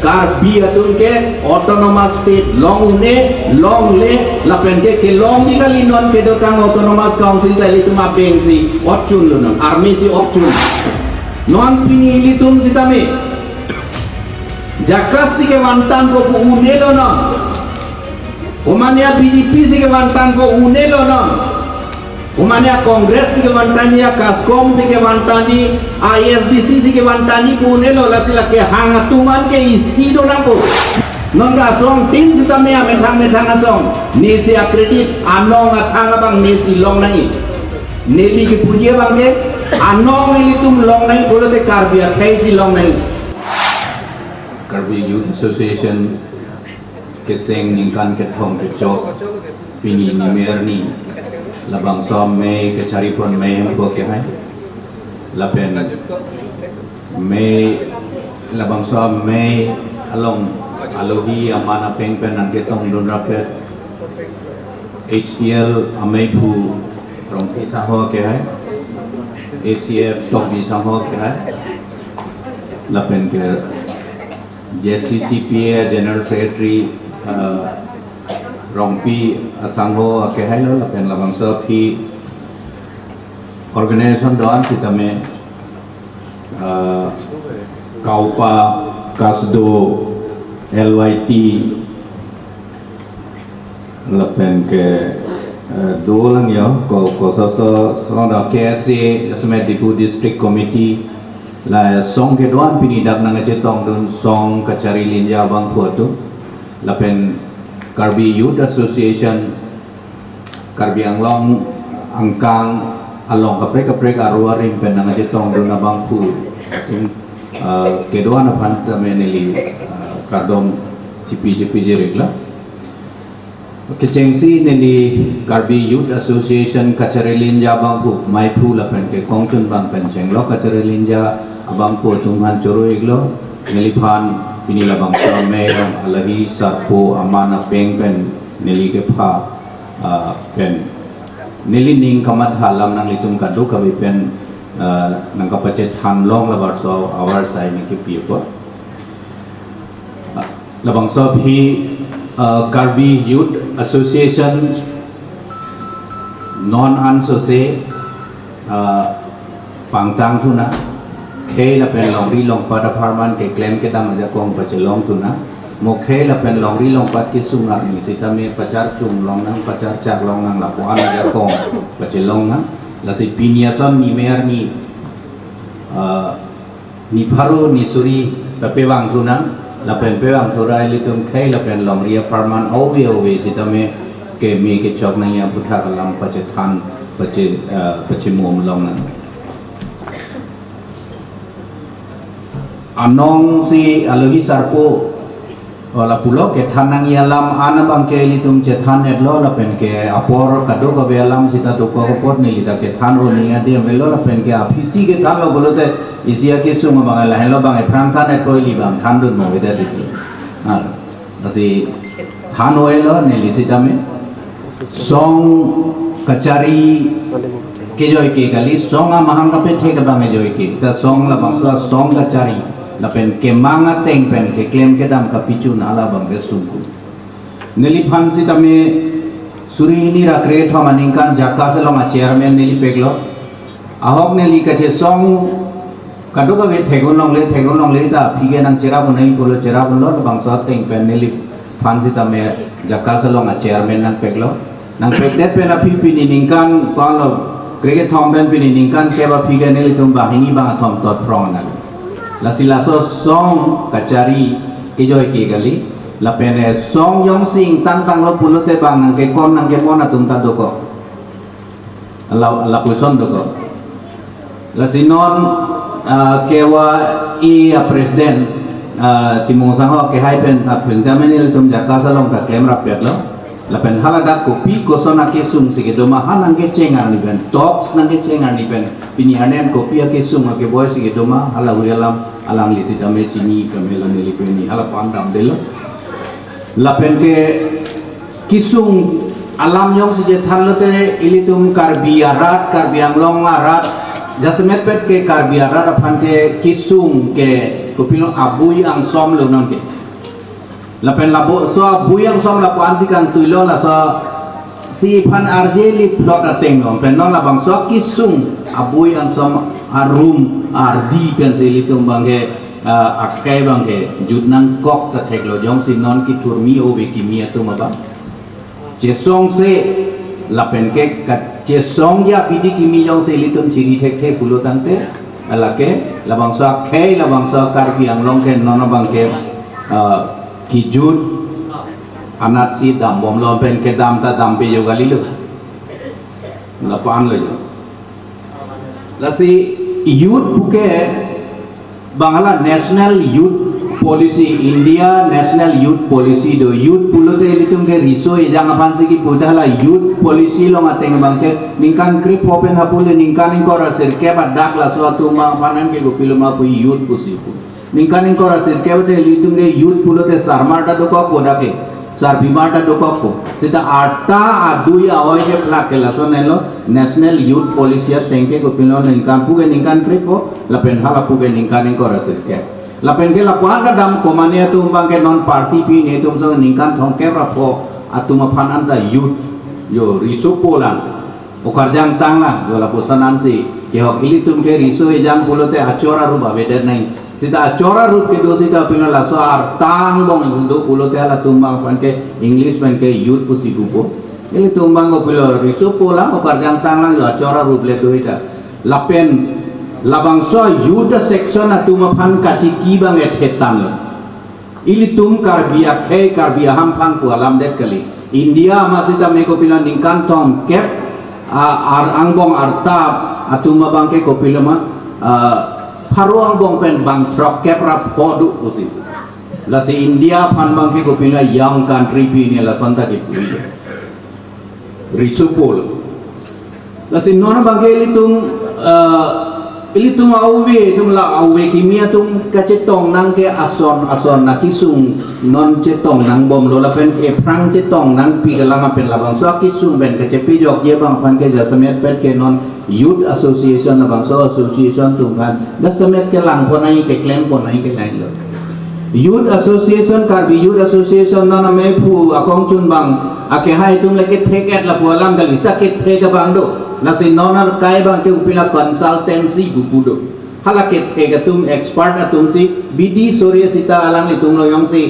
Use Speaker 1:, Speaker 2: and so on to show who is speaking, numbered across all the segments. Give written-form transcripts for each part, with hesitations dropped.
Speaker 1: Karbi atun ke autonomous state long le lapen ke long di kali non ke dokang autonomous council tali tu mapeng si option lo non army si option non pinili tum si tame jakas si ke wantan ko unelo non umania PDP si ke wantan ko unelo non umania Kongres si ke wantani ya Kaskom si ke wantani ISDC si ke wantani ko unelo la sila ke hangatuman ke isi do napo non ga song tin si tame metang asong ni si akredit anong atang bang ni si long nai neli ke puji bang ke anong neli tum long nai bolo te karbia kai si long nai Karbi Youth Association ke seng ningkan ke thong ke chok pini ni merni labang som me ke cari pon me hem ko ke hai lapen me labang som me along alohi amana peng pen nang ke tong don rapet HPL amai pu rong pi sa ho ke hai ACF tok bi sa ho ke hai lapen ke JCCPA General Secretary Rongpi Asangho ke hai lo lapen labang so pi organization doan kita me Kaupa Kasdo LYT lapen ke dua lang yo ko so da KSA Asmet Dipu District Committee la song ke doan pinidak nang cetong dun song kacari linja bang photo lapen Karbi Youth Association Karbi Anglong angkang along kaprek arua rim pen nang cetong dun abang pu ke doan apan tameneli kardom CPJ regla kecengsi neli Karbi Youth Association kacari linja bang pu mai pu lapen ke kongchun bang penceng lo kacari linja abang pu tunghan coro iglo neliphan pinila bang samay alahi sarpo amana peng pen neli ke pha pen neli ning kamat halam nang litum kadu kabi pen nang kapacet hanlong labar so awar sai ni ke pipo labang so hi Karbi Youth Association non ansose pangtang tuna khe la pen long ri long pada farman ke claim ke dam aja kong pache long tuna mo khe la pen long ri long pat ke sungar ni sita me pacar chung long nang pacar chak long nang la ko an aja kong pache long nang la si pinia son ni mer ni ni pharu ni suri la pe wang tuna la pen pe wang thorai litum khe la pen long ri farman owe sita me ke me ke chok nang ya putha kalam pache than pache mom long nang anong si alohi sarpo la pulo ke thanang yalam ana bang ke litum che than etlo la pen ke apor kado ka belam sita to ko pot ni lita ke than ro ni ade melo la pen ke afisi ke than lo bolote isia ke sung bang la hello bang e prang than et ko li bang than dun mo beda dit asi than oelo ne li sita me song kachari ke joy ke gali song a mahang ka pe the ka bang e joy ke ta song la bang so song kachari lapen ke manga teng pen ke claim ke dam kapichu nala bang ke sungku neli phansi tame suri ini ra create ha maningkan jaka selong a chairman neli peglo ahok neli ka che song kadu ka ve thegon long le ta phige nang chera bunai polo chera bunlo bang so teng pen neli phansi tame jaka selong a chairman nang peglo nang pegdet pen a phipi ni ningkan kon lo cricket thom pen pin ningkan ke ba phige neli tum ba hingi bang thom tot prong nang la silaso song kacari ke joy ke gali la pene song yong sing tang lo pulote bang nang ke kon nang ke mona tum ta doko la puson doko la sinon ke wa i president timong sang ke hai pen pengjamen tum jaka salong ka claim rapet lo la pen halada kopi kosona ke sung sige do ma hanang ke cengar ni pen talks nang ke cengar ni pen pini hanen kopi ke sung ke boy sige do ma hala alang lisi dame cini kamela neli peni hala pandam delo la pen ke kisung alam yong si je thanlote ilitum Karbi Anglong arat jasmet pet ke Karbi arat aphan ke kisung ke ko pilo abui ang som lo non ke la pen la bo so abui ang som la pan si kang tuilo la so si pan arjeli plot ateng non pen non la bang so kisung abui ang som arum ardi pen se litum bangge akai bangge judnang kok ta theklo jong si non ki turmi o be ki mia tu ma ba jesong se la pen ke kat jesong ya pidi ki mi jong se litum chiri thek the pulo tante alake la bangsa khai la bangsa kar ki ang long ken non bangke ki jud anat si dam bom lo pen ke dam ta dam pe yo gali lo la pan lo la si youth buke Bangla National Youth Policy India National Youth Policy do youth pulo te litum ke riso ejang apan se ki pudala youth policy lo ngateng bangke ningkan krip open hapule ningkan ingkora sirke badak la suatu ma panan ke gopilo ma pu youth pusipu ningkan ingkora sirke te litum ke youth pulo te sarmarta do ko podake sar bimarta do ko sita arta adui awai ke plak ke la sonelo National Youth Policy tengke gopilo ningkan pu ke ningkan krip ko la pen hala pu ke ningkan ingkora sirke lapen ke lapuan dam komania tu bangke non party pi ne tu so ningkan thong ke rapo atuma phanan da youth yo riso polan okarjang tangla yo la posanan si ke hok ili tum ke riso ejang bolote achora ru ba beder nai sita achora ru ke do sita pina la so ar tang bong do bolote ala tumbang pan ke english pan ke youth pusi bupo ili tumbang go pilo riso polan okarjang tangla yo achora ru ble do ita lapen labangso yuda section atuma phan kachi ki bang ethetan lo ili tum karbia khe karbia ham phan pu alam det kali India masita me ko pila ningkan tom kep ar angbong arta atuma bang ke ko pila ma pharu angbong pen bang trok kep rap hodu usi la si India phan bang ke ko pila young country pi ne la santa ki pui risupol la si nona bang ke ili tum ili tum auwe tum la auwe kimia tum kacetong nang ke ason na kisung non cetong nang bom lo la pen e prang cetong nang pi galang pen la bang so kisung ben kacepi jok ye bang pan ke jasamet pet ke non youth association na bang so association tum kan jasamet ke lang ponai ke claim ponai ke lain lo youth association kar bi youth association na me phu akong chun bang ake hai tum le ke theket la pu alam gali ta ke thega bang do nasi nonar kai bang ke upila consultancy bupudo halaket hegatum expert atum si bidi surya sita alang litum lo yong si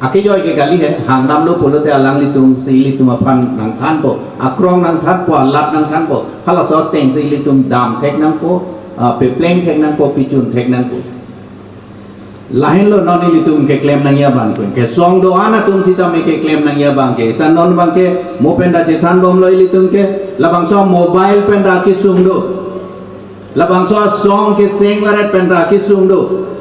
Speaker 1: ake joy ke gali hai hangdam lo polote alang litum si litum apan nang than po akrong nang than po lat nang than po hala so ten si litum dam thek nang po pe pleng thek nang po pichun thek nang po lain lo non litum ke claim nang ya bang ke song do ana tum sita me ke claim nang ya bang ke tan non bang ke mo penda che than bom lo litum ke labang so mobile penda ki sung do labang so song ke seng waret penda ki sung do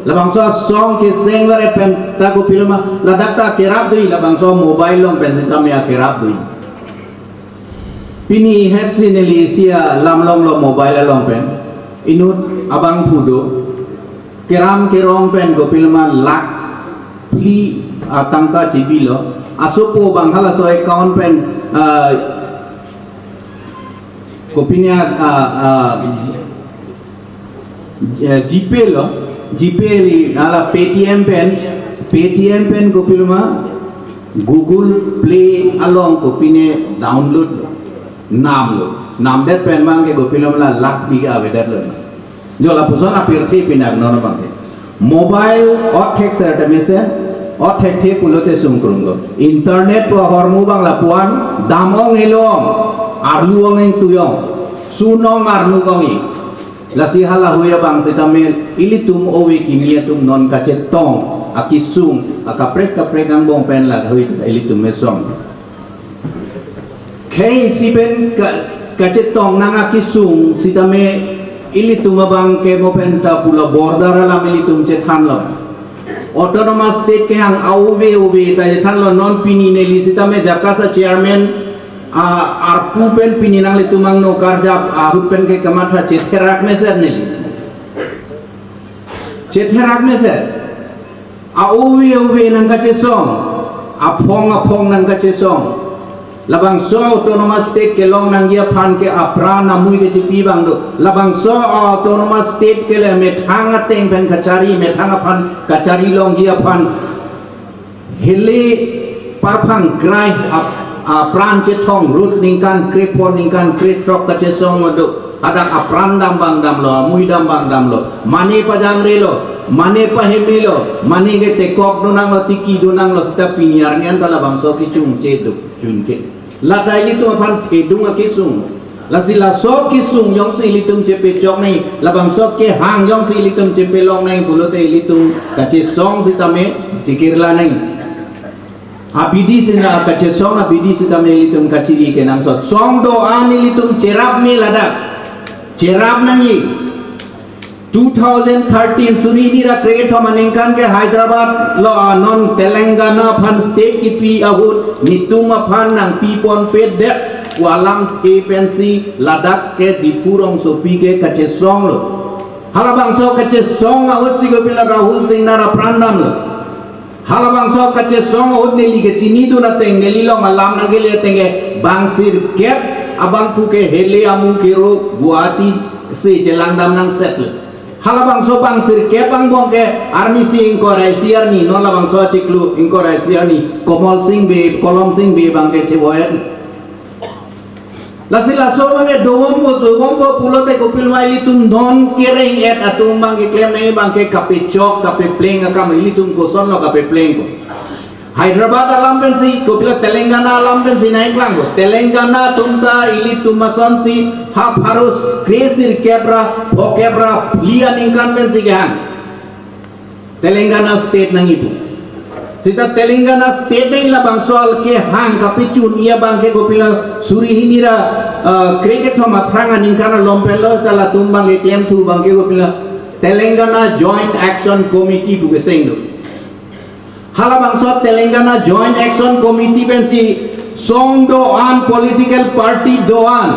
Speaker 1: labang so song ke seng waret pen ta ko pilma la dakta kerap dui labang so mobile long pen sita me kerap dui pini het sineli sia lam long lo mobile long pen inut abang pudo keram kerong pen go pilma lak pli atangka cibilo asopo banghala so account pen kopinya GPay lo GPay li nala PTM pen ko pilma Google Play along kopine download nam det pen mang ke go pilma la lak biga vedat lo jo la pusona pirthi pinak nono bangke mobile othek sertamese othek the pulote sumkrungo internet po hormu bang la puan damong elong arluong eng tuyong sunong arnu gongi la si hala huya bang setame ilitum owe kimia tum non kacetong akisung akaprek ang bong pen la hui ilitum mesong kei siben kacetong nang akisung sitame ilitum abang ke mo penta pula border alam ilitum cethan lo autonomous state ke hang auve ta cethan lo non pini neli sitame jakasa chairman ar pupen pini nang litumang no karja hupen ke kamatha chetherak meser neli chetherak meser auve nang ka chesong apong nang ka chesong labang so autonomous state ke long nang dia phan ke apran namui ke chipi bang do labang so autonomous state ke le me thanga teng pen kachari me thanga phan kachari long dia phan hele parphang grai apran che thong rut ningkan krepon ningkan kretrok ka che song do ada apran dam bang dam lo mui dam bang dam lo mane pajang re lo mane pahemi lo mane ke tekok do nang lo tiki do nang lo sta piniar ngan ta labang so ki chung che do chun ke la dai li tu phan thedung ke sung la si la so ki sung yong si li tung che pe chok nei labang so ke hang yong si li tung che pe long nei bulo te li tung ka che song si ta me tikir la nei abidi sina ka che song abidi si ta me li tung ka chiri ke nang so song do an li tung cherap me lada cherap nang yi 2013 Surinira create maningkan ke Hyderabad lo non Telangana phan state ki pi ahut nituma phan nang pi pon pet de walam the pensi Ladakh ke dipurong so pi ke kache song lo halabang so kache song ahut si gopila Rahul Singh nara prandam lo halabang so kache song ahut neli ke chini tu na teng neli lo malam nang ke le tenge bangsir kep abang pu ke hele amu ke ro Guwahati se chelang dam nang set lo halabang so bang sir ke bang bong ke army si ingkorai siar ni non labang so ciklu ingkorai siar ni Komol Singh be Kolom Singh be bang ke ceboet la sila so bang ke dowom bo pulo te kopil mai li tum non kereng et atum bang ke klem nei bang ke kape chok kape pleng ka mai li tum ko son lo kape pleng ko Hyderabad alam pensi kopila Telangana alam pensi naik lang ko Telangana tumta ili tumasanti ha harus kresir kebra pokebra lia ningkan pensi kan Telangana state nang itu sita Telangana state nei la bang soal ke hang kapicun ia bang ke kopila Surihinira cricket homa pranga ningkan lompelo tala tumbang ke claim tu bang ke kopila Telangana Joint Action Committee bu kesengdo halabang so Telangana Joint Action Committee pensi song doan political party doan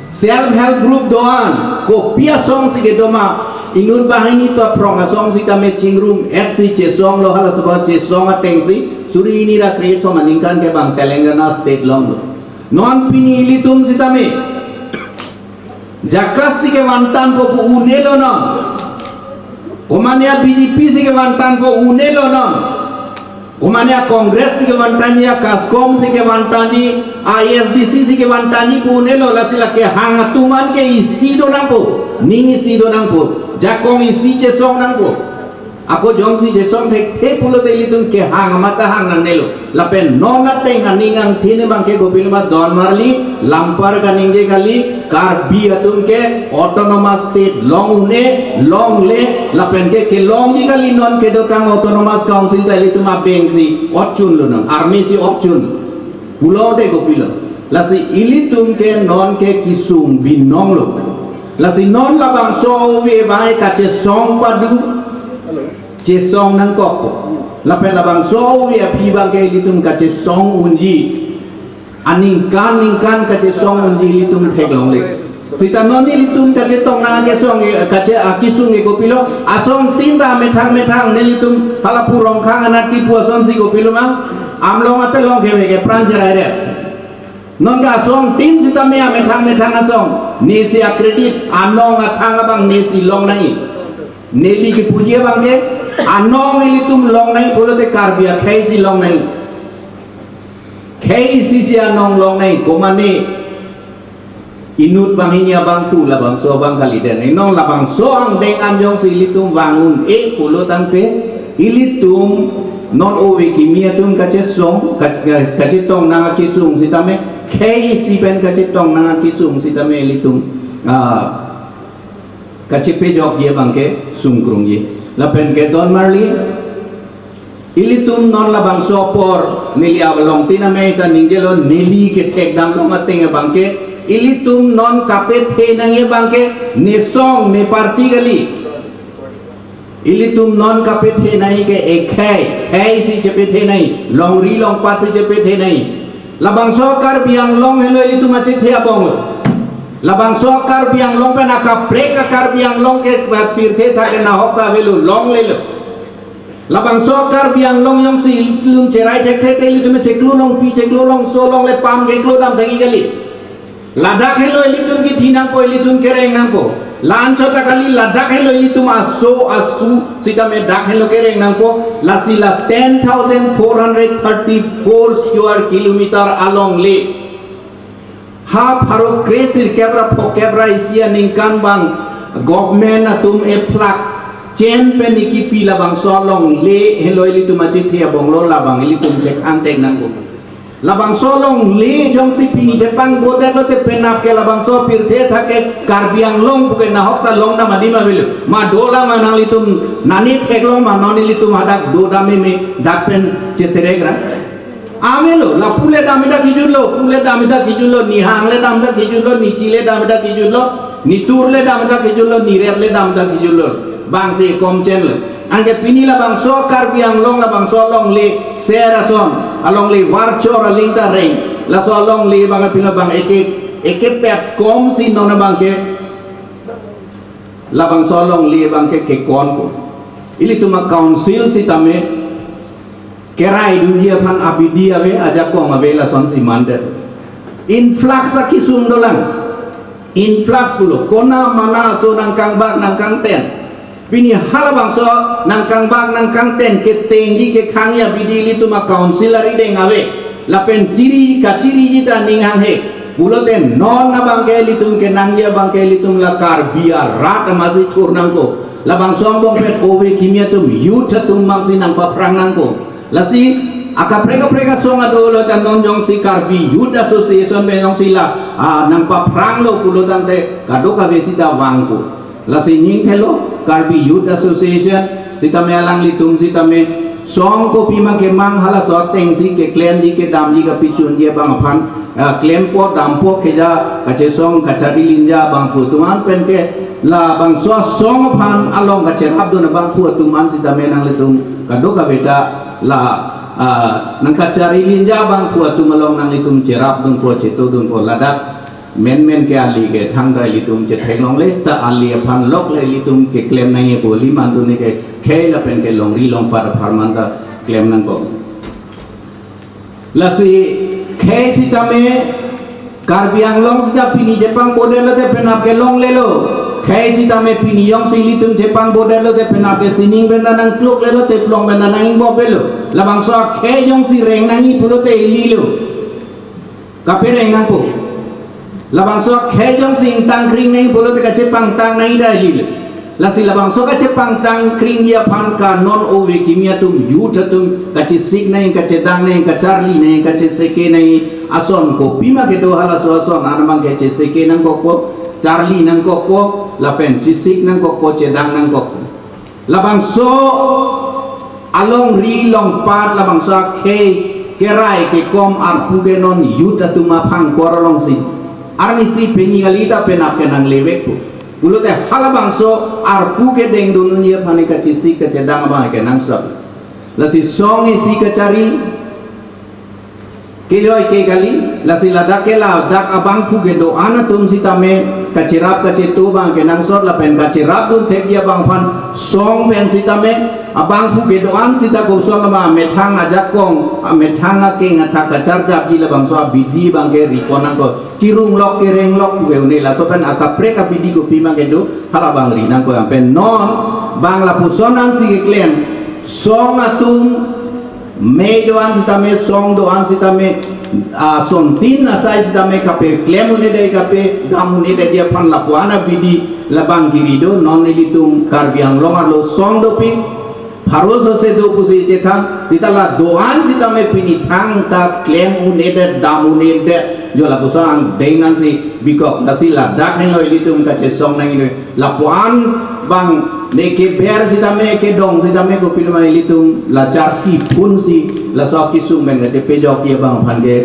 Speaker 1: self help group doan ko pia song si ke doma inun bahini to pronga song si ta me chingrum et si che song lo hala sabah che song ateng si suri ini ra create to maningkan ke bang Telangana state long non pini ilitum si ta me jakas si ke wantan ko unelo no Umania BJP si ke wantan ko unelo non Umania Kongres si ke wantani ya Kaskom si ke wantani ISDC si ke wantani ko unelo la sila ke hangatuman ke isi do nangpo ning isi do nangpo jakong isi che song nangpo ako jong si che song the pulo te litun ke hang mata hang nan nelo la pen non na tenga ningang thine bang ke gopil ma don marli lampar ka ninge kali kar bi atun ke autonomous state long une long le la pen ke long ji kali non ke do tang autonomous council ta litum ma beng si opchun lo non army si opchun pulo de gopil la si ilitum ke non ke kisung binong lo la si non la bang so we bai ka che song padu che song nang kok la pen la bang so we api bang ke litum ka che song unji aningkan ka che song unji litum thek long le sita non ni litum ka che tong na ke song ka che akisung e kopilo asong tinda methang ne litum hala purong khang anati puason si kopilo ma amlong ate long ke pran jerai re non ga song tin sita me methang asong ni si accredit anong athang bang ni si long nai neli ki puji bang ke anong ilitum long nai polo te karbia khai si long nai khai si anong long nai komane inut bang inya bang tu la bang so bang kali den nong la bang so ang deng anjong si ilitum wangun e polo tangte ilitum non owe kimia tum kache song kache tong nanga kisung sitame khai si ben kache tong nanga kisung sitame ilitum kache pe jok ye bang ke sungkrung ye la pen ke don marli ilitum non la bang so por nili abalong tiname ta ninggelo nili ke tek dam lo mateng bang ke ilitum non kape the nang ye bang ke ne song me party gali ilitum non kape the nai ke khai si chepe the nai long ri long pa si chepe the nai la bang so kar biang long helo ilitum ache the abong labang sokar biang long pe naka preka kar biang long ke pirthe thake na hokta velu long lelo labang sokar biang long yang si lum cerai cek cek litum cek long pi cek long so long le pam ke dam tagi kali ladak hello litum ki thinang ko litum kereng nang ko lan chota kali ladak hello litum asu sita me dak hello kereng nang ko la sila 10,434 square kilometer along le ha pharo kresir kebra pho kebra isia ningkan bang government atum e plak chen peniki pi labang solong le heloi litum achi thia bonglo labang litum cek antek nang ko labang solong le jong si pini jepang boda lo te penap ke labang so pir the thake karbiang long buke na hokta long na madima velu ma dola ma nang litum nani theklong ma noni litum adak do dame me dakpen cheteregra amelo la pule damida kijulo nihang le damda kijulo nichile damda kijulo niturle damda kijulo nireple damda kijulo bang si kom chen le angke pini la bang so karbiang long la bang so long le serason along le warchor linta reng la so long le bang pina bang eke pet kom si nona bang ke la bang so long le bang ke kon ko ili tuma council si tame kerai dunia pan abidi ave aja ko ave la son si mandet influx akisum dolang influx pulo kona mana so nang kang bak nang kang ten pini halabang so nangkang bag nangkang ten ke tengi ke khangya bidili tuma councilor ide ngawe lapen ciri kaciri jita ninghang he buloten non na bangke litum ke nangya bangke litum la kar biar rat mazi turnang ko labang sombong pet owe kimia tum yuta tum mangsi nang paprang nang ko lasi aka preka songa dolo tan non jong si karbi youth association be jong sila nang paprang lo pulotan te kadoka vesita wangko lasi nying thelo Karbi Youth Association sita me alang litum sita me song ko pima ke mang hala so teng si ke claim ji ke dam ji ka pichun dia bang phan claim po dam po ke ja kache song kachari linja bang fu tuman pen ke la bang so song phan along kache abdun bang fu tuman sita me nang litum kado ka beta la nang kachari linja bang fu tumalong nang litum cerap dun po cheto dun po ladak men ke ali ke thang dai litum che thenglong le ta ali phan lok le litum ke claim nai e boli man tu ne ke khela pen ke long ri long par pharman ta claim nang ko lasi khe si tame karbiang long sida pini jepang bodel te penap ke long le lo khe si tame pini yong si litum jepang bodel te penap ke sining ben nang klok le lo te plong ben nang bo belo labang so khe yong si reng nang i pulo te li lo ka pe reng nang ko labang so khejong sing tang kring nei bolo te kache pang tang nai dai lil lasi labang so kache pang tang kring ya phan ka non ove kimia tum youth tum kache sik nei kache dang nei ka charli nei kache seke nei ason ko pima ke do hala so ason anamang kache seke nang ko charli nang ko lapen chisik nang ko che dang nang ko labang so along ri long pat labang so khe kerai ke kom ar puge non youth atuma phang korolong si arni si penyigalita penap kenang lewek pu ulo te halabang so arpu ke deng dununya phani ka chisi ka cedang ba ke nang sab lasi songi si ka cari ke joy ke gali lasi ladak ke la dak abang pu ke do ana tum si tame ka cirap ka cetu bang ke nang sot la pen ka cirap dun tek dia bang phan song pen si tame abang pu ke do an si ta ko so ma methang ajak kong methang ke ngata ka charjap ji la bang so bidi bang ke ri konang ko kirung lok kereng lok we ne la so pen akapre ka bidi ko pima ke do hala bang ri nang ko pen non bang la pusonan si ke klem song atum me doan si tame song doan si tame son tin na sai si tame kape klem ne de kape dam ne de dia phan la puana bidi la bang girido non elitum karbiang longa lo song do pin Haroso se do pusi cetan titala doan si tame pini thang ta claim unede dam unede jo la pusang dengan si bikok dasila dak helo litum ka chesong nang ini lapuan bang neke ber si tame ke dong si tame ko pilma litum la char si pun si la so kisum men ke pejok ye bang phande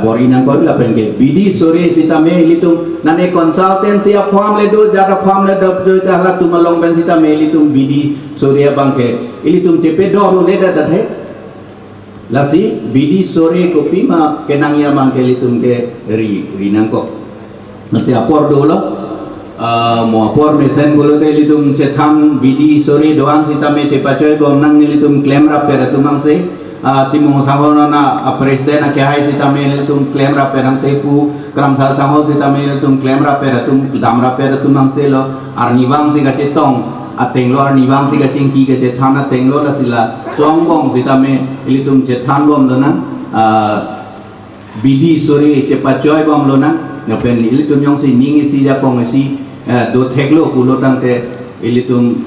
Speaker 1: borina ko la pen ke bidi sore si tame litum nane consultancy a farm le do jara farm le do ta la tumalong ben si tame litum bidi sore bang ke ilitum cepe doru ne da he lasi bidi sore kopi ma kenang ya mang ke litum ke ri nang ko nasi apor do lo mo por mesen bolo te litum cethan bidi sori doang sitame cepacoy bom nang nilitum claim rap per tumang se timong sangono na presiden na kaya sitame nilitum claim rap per ang se pu kram sa sango sitame nilitum claim rap per tum dam rap per tumang se lo arniwang si gacetong ateng lo arniwang si gacingki gacethan ateng lo la sila song bong sitame nilitum cethan bom lo na bidi sori cepacoy bom lo na ngapen nilitum yong si ningi si japong si do theklo pulo tangte ilitum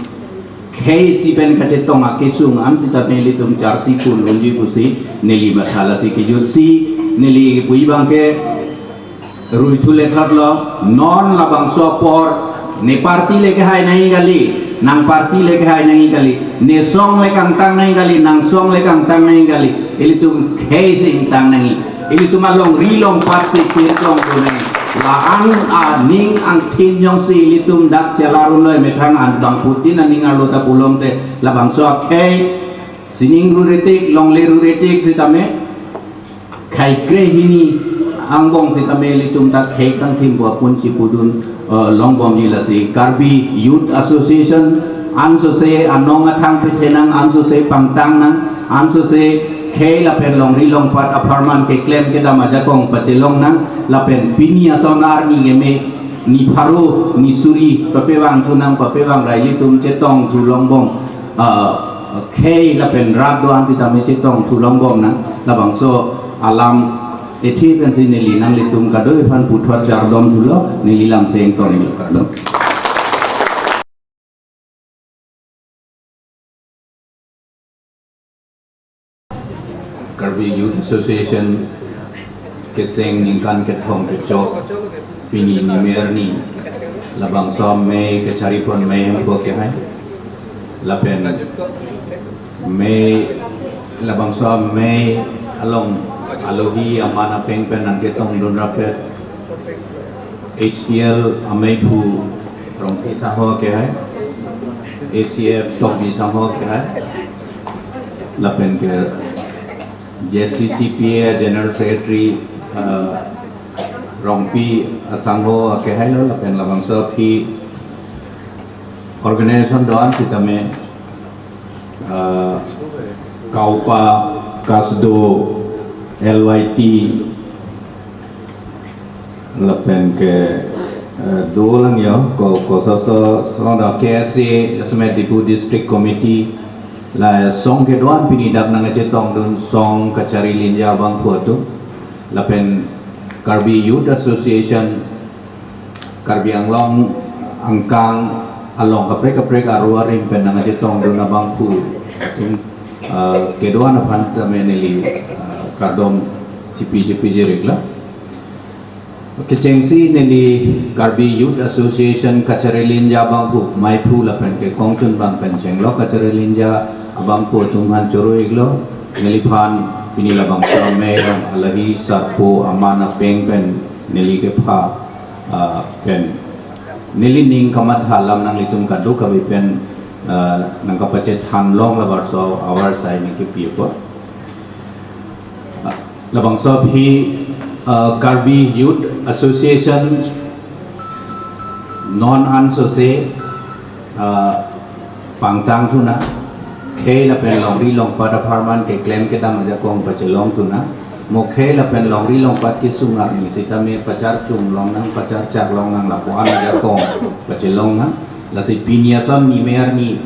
Speaker 1: khei si pen kacetong akisung an sita nelitum charsi pul unji busi neli mathala si kijut si neli pui bangke rui thule khatlo non labang so por ne parti leke hai nahi gali nang parti leke hai nahi gali ne song lekang tang nahi gali nang song lekang tang nahi gali ilitum khei sing tang nahi ilitum along rilong pasti kirong bunai laan ning ang tin yong si litum dak celarun loy metang an bang putin aning alota pulong te labang so khay sining ruretik long le ruretik sitame khai kre hini ang bong sitame litum dak khay kang tim bo pun chi pudun long bom ni lasi Karbi Youth Association anso se anong athang pitenang anso se pangtang nang anso se khay la pen long ri long pat apartment ke claim ke dama jakong pachelong nang la pen pinia sonar ni game ni pharu ni suri papewang tunang papewang rai litum chetong thu long bong khay la pen rap doan sitame chetong thu long bong nang labang so alam ethi pen sin neli nang litum kadoi phan puthwat jardom thulo neli lam teng tong ni kadom Karbi Youth Association keseng ningkan kethong kechok pini ni merni labang som me kechari pon me ko ke hai lapen me labang som me along alohi amana peng pen nang ketong don rapet HPL amai pu rong isa ho ke hai ACF tok bi sang ho ke hai lapen ke JCCPA General Secretary Rongpi Asangho ke hailo lapen labang so phi organization doan sitame Kaupa Kasdo LYT lapen ke dolang yo ko so da KSA Asmet Dipu District Committee la song ke doan pinidak nang cetong dun song kacari linja bang photo lapen Karbi Youth Association Karbi Anglong angkang along kaprek arua ring pen nang cetong dun abang pu ke doan apan tameneli kardom cipi jeregla kecengsi neli Karbi Youth Association kacari linja bang pu mai pu lapen ke kongchun bang penceng lo kacari linja abang ko tumhan choro iglo neliphan pinila bang me alahi sarpo amana peng pen neli ke pha pen neli ning kamat halam nang litum kadu kabi pen nang kapacet han long labar so our side ni ke pipo labang so phi Karbi Youth Association non anso se pangtang thuna khay la pen long ri long pat apartment ke claim ke dam ja kong pachelong tu na mo khay la pen long ri long pat ke sungar ni sitame pachar chung long nang pachar chak long nang la puan ja kong pachelong na la si pinia son ni mer ni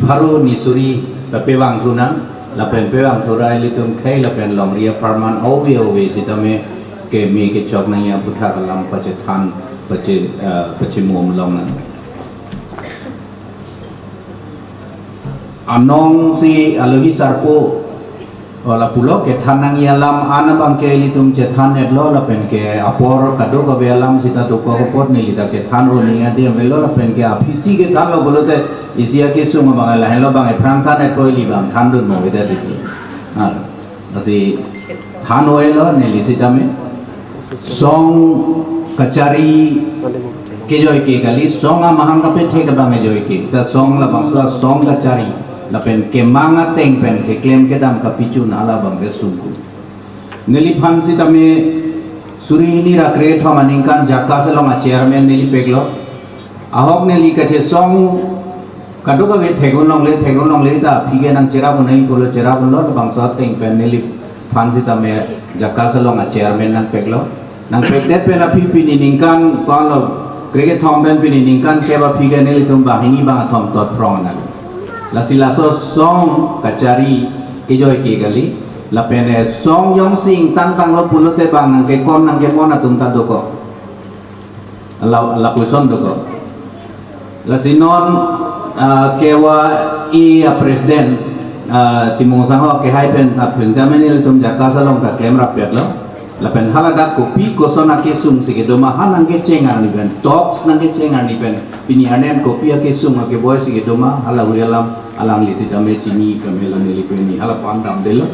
Speaker 1: pharu ni suri papewang tu na la pen pewang thorai litum khay la pen long ri apartment owe sitame ke me ke chok na ya putha kalam pachethan pachimom long nang anong si alohi sarpo la pulo ke thanang yalam anabang ke litum chethan edlo la pen ke apor kado ka belam sita to ko pot ni lita ke than ro ni ade melo la pen ke afisi ke than lo bolote isia ke sung bang la helo bang prangkan et koi li bang than dun mo beda ditu asi than oelo ni li sita me song kachari ke joy ke kali songa mahanga pe thek bang joy ke ta song la bang song kachari lapen ke manga teng pen ke claim ke dam ka pichu nala bang ke sungku neliphan sitame suri ini rakre tho maningkan jakka selong a chairman neli peklo ahok neli kache song kaduka we thegun long le ta phige nang chera bunai polo chera bunlo bang sa teng pen neli phansi ta me jakka selong a chairman nang peklo nang pekdet pela philippine ningkan kon krege thom ben pini ningkan keba phige neli tum bahingi bang thom tot prong na la silaso song kachari kijoy ki gali la pene song yong sing tang lo pulote bang nang ke kon nang ke mona tum ta doko la puson doko la sinon kewa i president timong sango ke hai pen jamin tum jakka salong ka kamera petlo la pen halaga kopi kosona ke sung sige doma hanang ke cengar ni ben talks nang ke cengar ni ben pini anen kopi ke sung ke boy sige doma hala alam li sidame chini kamela neli peni hala pandam delo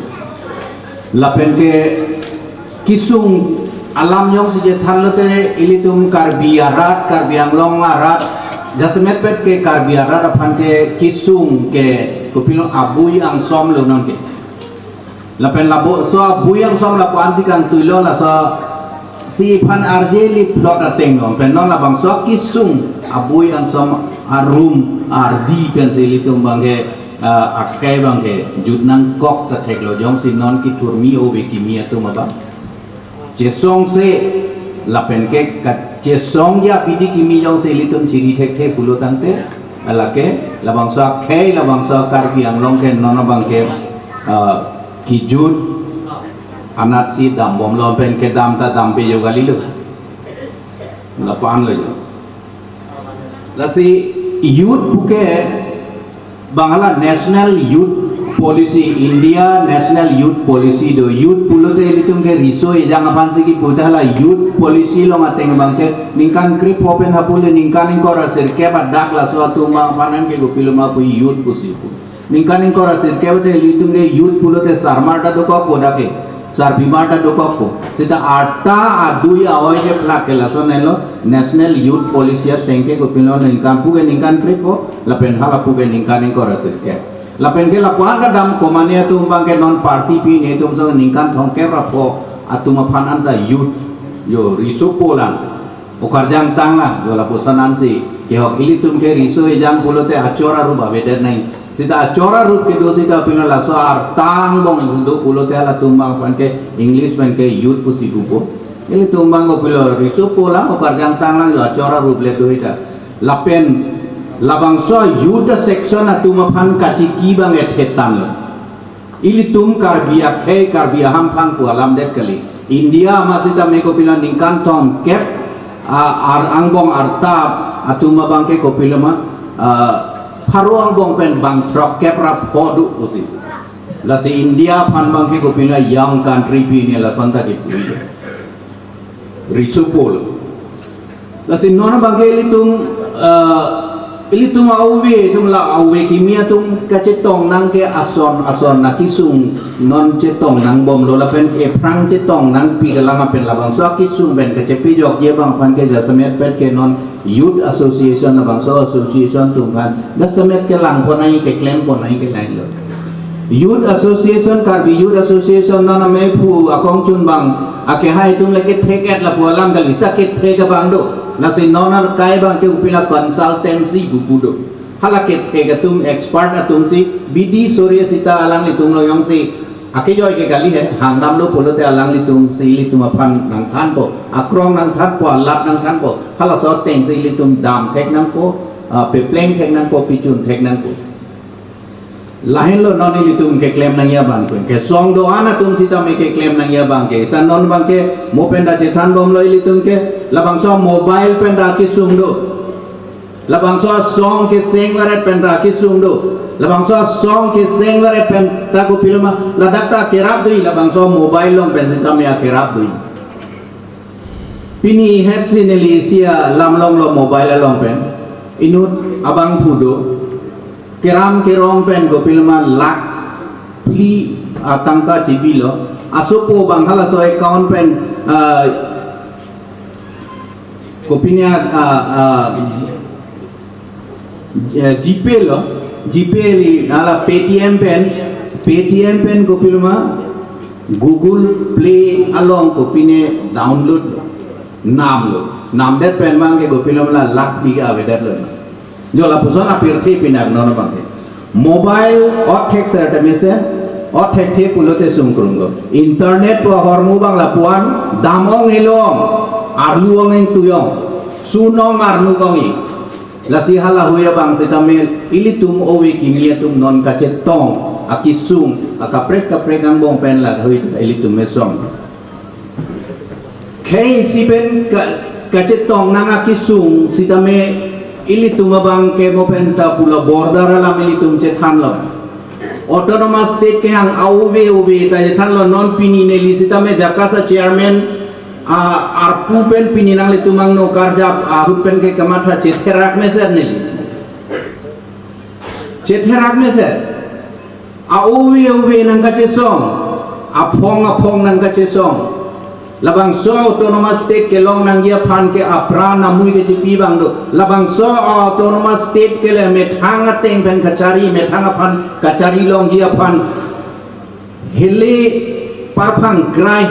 Speaker 1: la pen ke kisung alam yong sije thallote ilitum karbiarat karbianglong arat jasmet pet ke karbiarat aphan ke kisung ke kopilo abui ang som lo non ke la pen labo so abui ang som la pan si kang tuilo la so si phan arje li plot ateng non pen non la bang so kisung abui ang som arum ardi pen se ilitum bangge akai bangke judnang kok ta theklo jong si non ki turmi o be ki mia tu maba jesong se la pen ke kat jesong ya pidi ki mi jong se litum chiri thek the pulo tangte alake la bangsa khai la bangsa kar ki anglong ke non bangke ki jud anat si dam bom lo pen ke dam ta dam pe yo gali lo la pan lo yo la si youth buke Bangla National Youth Policy India National Youth Policy do youth pulote litum ke riso ejang apan sigi pudala youth policy lo ngateng bangke ningkan krip open hapule ningkan ingkora sirke badak la suatu mang panan ke gopilo ma pu youth pusipu ningkan ingkora sirke bade litum ke youth pulote sarmarta do ko podake sar bimata do ko sita atta adui awai ke plake la sonelo National Youth Policy tengke gopilo ningkan puge ningkan krip ko lapen hala puge ningkan ingkora sirke lapen ke lapuan dam komania tu bangke non party pi ne tum so ningkan thong ke rapo atuma phanan da youth yo riso polan okarjang tangla yo la posanan si ke hok ili tum ke riso ejang pulote achora ru ba beder nai sita achora ru ke do sita pina la so ar tang bong do pulote ala tumbang pan ke english pan ke youth pusi gupo ili tumbang go pilo riso polan okarjang tangla yo achora ru ble do ita lapen labangso yuda section atuma phan kachi ki bang ethetan lo ili tum karbia khe karbia ham phang pu alam det kali india masita me ko pila ningkan thong kep ar angbong arta atuma bang ke ko pila ma pharu angbong pen bang trok kep ra phodu usi la se india phan bang ke ko pila young country pi ne la sonta ki pui risupol la se nona bang ke ili tum ili tum la auwe kimia tum kacetong nang ke ason na kisung non cetong nang bom lo la pen e prang cetong nang pi galang pen la bang so kisung ben kacepi jok ye bang pan ke jasamet pet ke non youth association na bang so association tum kan jasamet ke lang ponai ke claim ponai ke lain lo youth association kar bi youth association na me phu akong chun bang ake hai tum le ke theket la pu alam gal ita ke theka bang do nasi nonar kai bang ke upila consultancy bukudo halaket egatum expert atum si bidi surya sita alang litum lo yong si ake joy ke gali hai hangdam lo polote alang litum si litum apan nang than po akrong nang than po lat nang than po hala so teng si litum dam tek nang po pe pleng tek nang po pichun tek nang po lain lo non litum ke claim nang ya bang ke song do ana tum sita me ke claim nang ya bang ke tan non bang ke mo penda che than bom lo litum ke labang so mobile penda ki sung do labang so song ke seng waret penda ki sung do labang so song ke seng waret penta ko pilma ladakta kerap dui labang so mobile long pen sita me kerap dui pini het sineli sia lam long lo mobile long pen inut abang pudo keram kerong pen go pilma lak pli atangka cibilo asopo banghala so account pen kopinya GP lo GP li ala paytm pen kopilma Google Play along ko pine download nam det pen mang ke go pilom la lak biga ve det lo jo la puson apir thi pinak no bang mobile othek ser te mese othek the pulote sum krungo internet po hormu bang la puan damong elong arluong eng tuyong sunong arnu gongi la si hala huya bang setamel ilitum owe kimia tum non kachet tong akisung akaprek ang bong pen la hui ilitum mesong kay sipen kachet tong nang akisung sitame ilitum bang ke mo pen ta pula border la ilitum chethan lo autonomous state ke hang auve ta chethan lo non pini neli sitame jakasa chairman arpu pen pini nang litumang no karja ahut pen ke kamatha chetherak meser neli chetherak meser auve nang kache song apong nang kache song labang so autonomous state ke long nang dia phan ke apran namui ke chipi bang do labang so autonomous state ke le methanga teng pen kachari methanga phan kachari long dia phan hele parphang grai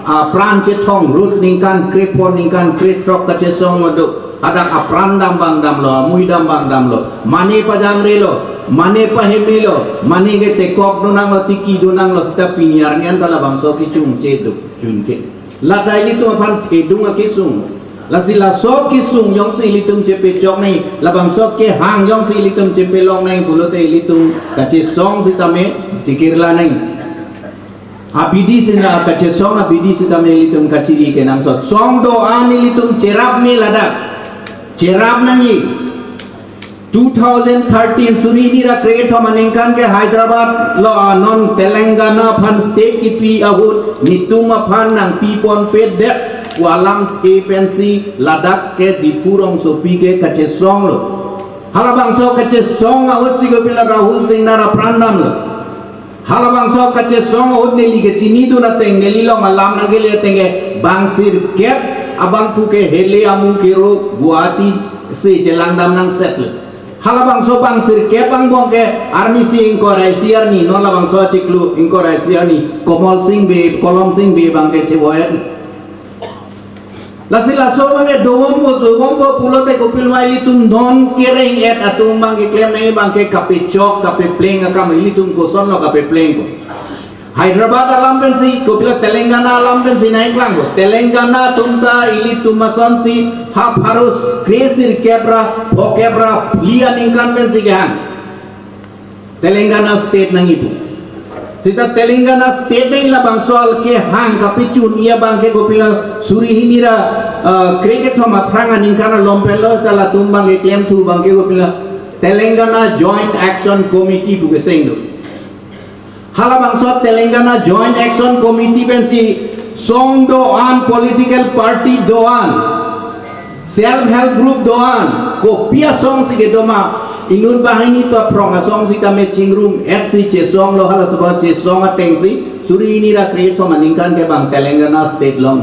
Speaker 1: apran che thong rut ningkan krepon ningkan kretrok kache song do ada apran dam bang dam lo mui dam bang dam lo mane pajang re lo mane pahemi lo mane ke tekok do nang lo tiki do nang lo sita piniar ngan tala bang so ki chung che do chun ke la dai li tu pan thedung a kisung la sila so kisung yong si li tum chepe chok nei la bang so ke hang yong si li tum chepe long nei pulote li tum kache song sitame tikirla nei abidi sina kache song abidi sitame li tum kachiri ke nang so song do ani li tum cherap me ladak cherap nangi 2013 Surinira create maningkan ke Hyderabad lo non Telangana pan state ki pi ahut nituma pan nang pi pon pet det walam te pensi ladak ke dipurong so pi ke kache song lo halabang so kache song ahut si go pila Rahul Singh nara prandam lo halabang so kache song ahut neli ke chini do na teng neli lo malam nang ke le tenge bangsir kep abang pu ke hele amu ke ro Guwahati se jelangdam nang settle halabang so bang sir ke bang bong ke army si inkorai siar ni no labang so ciklu inkorai siar ni Komol Singh be Kolom Singh be bang ke cewoyan lasila so bang dogom bo pulote kopil mai litum non kereng et atung bang ke klaim nai bang ke kape chok kape pleng akam litum ko son lo kape pleng ko Hyderabad alam pensi kopila Telangana alam pensi naik lang ko Telangana tumta ili tumasanti hap harus kresir kebra pokebra lian ingkan pensi kehan Telangana state nang itu sita Telangana state nang labang soal ke hang kapicun ia bangke kopila suri hinira kreket homa prangan ingkana lompelo tala tumbang ke claim tu bangke kopila Telangana Joint Action Committee buke sengdo halabang so Telangana Joint Action Committee pensi song doan political party doan self help group doan ko pia song sige doma inun bahini to prong song si kame chingrum et si che song lo hala sabah che song ateng si suri ini ra create maningkan ke bang Telangana state long